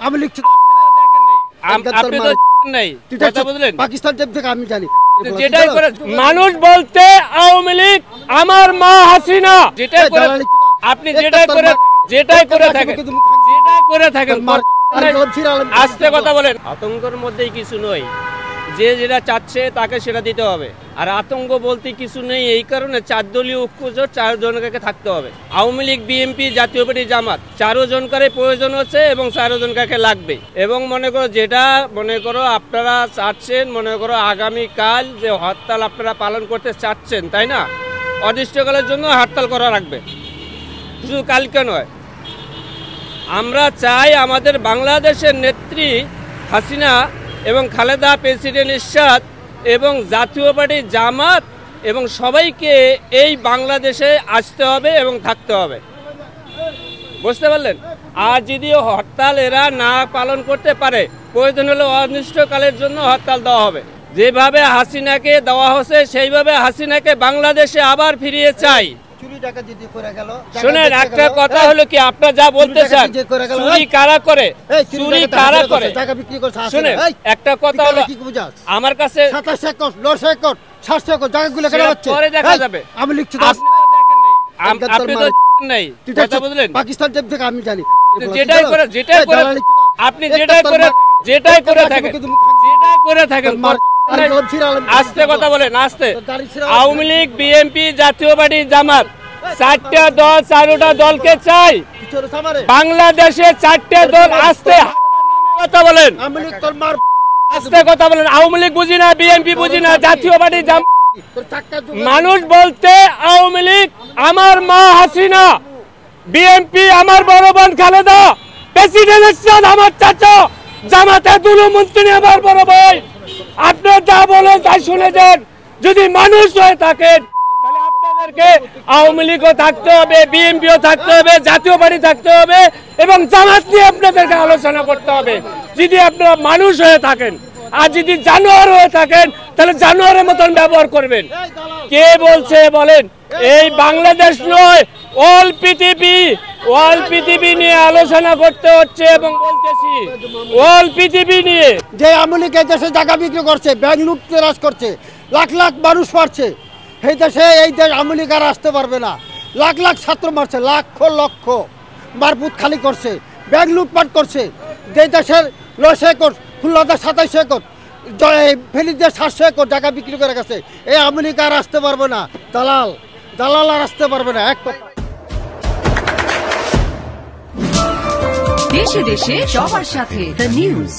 আমি লিখছি আপনি তো নাই কথা বুঝলেন পাকিস্তান টিম থেকে আমি জানি যেটাই করে মানুষ বলতে আওয়ামী লীগ আমার মা হাসিনা যেটাই করে আপনি যেটাই করে থাকেন আস্তে কথা বলেন আতঙ্কের মধ্যেই কিছু নয় যে যেটা চাচ্ছে তাকে সেটা দিতে হবে আর আতঙ্ক বলতে কিছু নেই এই কারণে 4 দলীয় ঐক্যজোট 4 জনকে থাকতে হবে আওয়ামী লীগ বিএনপি জাতীয় পার্টি জামাত 4 জনকারে প্রয়োজন হচ্ছে এবং 4 জনকে লাগবে এবং মনে করো আপনারা চাচ্ছেন মনে করো আগামী কাল যে হরতাল আপনারা পালন করতে চাচ্ছেন তাই না অনির্দিষ্টকালের জন্য হরতাল করা রাখবে শুধু কালকে নয় আমরা চাই আমাদের বাংলাদেশের নেত্রী হাসিনা এবং খালেদা প্রেসিডেন্ট ইরশাদ এবং জাতীয় পার্টি জামাত এবং সবাইকে এই বাংলাদেশে আসতে হবে এবং থাকতে হবে বুঝতে পারলেন আর যদি হরতাল এরা না পালন করতে পারে প্রয়োজন হলে অনির্দিষ্টকালের জন্য হরতাল দেওয়া হবে যেভাবে হাসিনাকে দেওয়া হচ্ছে সেইভাবে হাসিনাকে বাংলাদেশে আবার ফিরিয়ে চাই শুনেন একটা কথা হলো কি আপনারা যা বলতে চান চুরি কারা করে শুনেন একটা কথা হলো আমার কাছে 27 একর 9 একর 700 একর জায়গাগুলো কেন হচ্ছে পরে দেখা যাবে আমি লিখছি আপনি তো নাই কথা বুঝলেন পাকিস্তান টিম থেকে আমি জানি যেটাই করে আপনি যেটাই করে থাকেন আস্তে কথা বলেন আস্তে আওয়ামী লীগ বিএনপি জাতীয় পার্টি জামাত 4টা দল 4টা দলকে চাই বাংলাদেশে 4টে দল আস্তে কথা বলেন আস্তে কথা বলেন আওয়ামী লীগ বুঝি না বিএনপি বুঝি না জাতীয় পার্টি জামাত মানুষ বলতে আওয়ামী লীগ আমার মা হাসিনা বিএনপি আমার বড় বোন খালেদা প্রেসিডেন্ট ইরশাদ আমার চাচা জামাতে দুলু মন্ত্রী আমার বড় ভাই আপনারা যা বলেন তাই শুনে যান যদি মানুষ হয়ে থাকেন তাহলে আপনাদেরকে আওয়ামী লীগও থাকতে হবে বিএনপিও থাকতে হবে জাতীয় পার্টি থাকতে হবে এবং জামাত নিয়ে আপনাদেরকে আলোচনা করতে হবে যদি আপনারা মানুষ হয়ে থাকেন আর যদি জানোয়ার হয়ে থাকেন তাহলে জানোয়ারের মতন ব্যবহার করবেন কে বলছে বলেন এই বাংলাদেশ নয় অল পৃথিবী নিয়ে আলোচনা করতে হচ্ছে এবং বলতেছি অল পৃথিবী নিয়ে যে আওয়ামী লীগ এই দেশে জায়গা বিক্রি করছে ব্যাংক লুটতরাজ করছে লাখ লাখ মানুষ মারছে এই দেশে আওয়ামী লীগ আর আসতে পারবে না লাখ লাখ ছাত্র মারছে লক্ষ মারপুত খালি করছে ব্যাংক লুটপাট করছে যে দেশের 9 একর খুলনাতে 27 একর ফেনীতে 700 একর জায়গা বিক্রি করে গেছে এই আওয়ামী লীগ আর আসতে পারবে না দালাল আর আসতে পারবে না দেশে দেশে সবার সাথে দ্য নিউজ।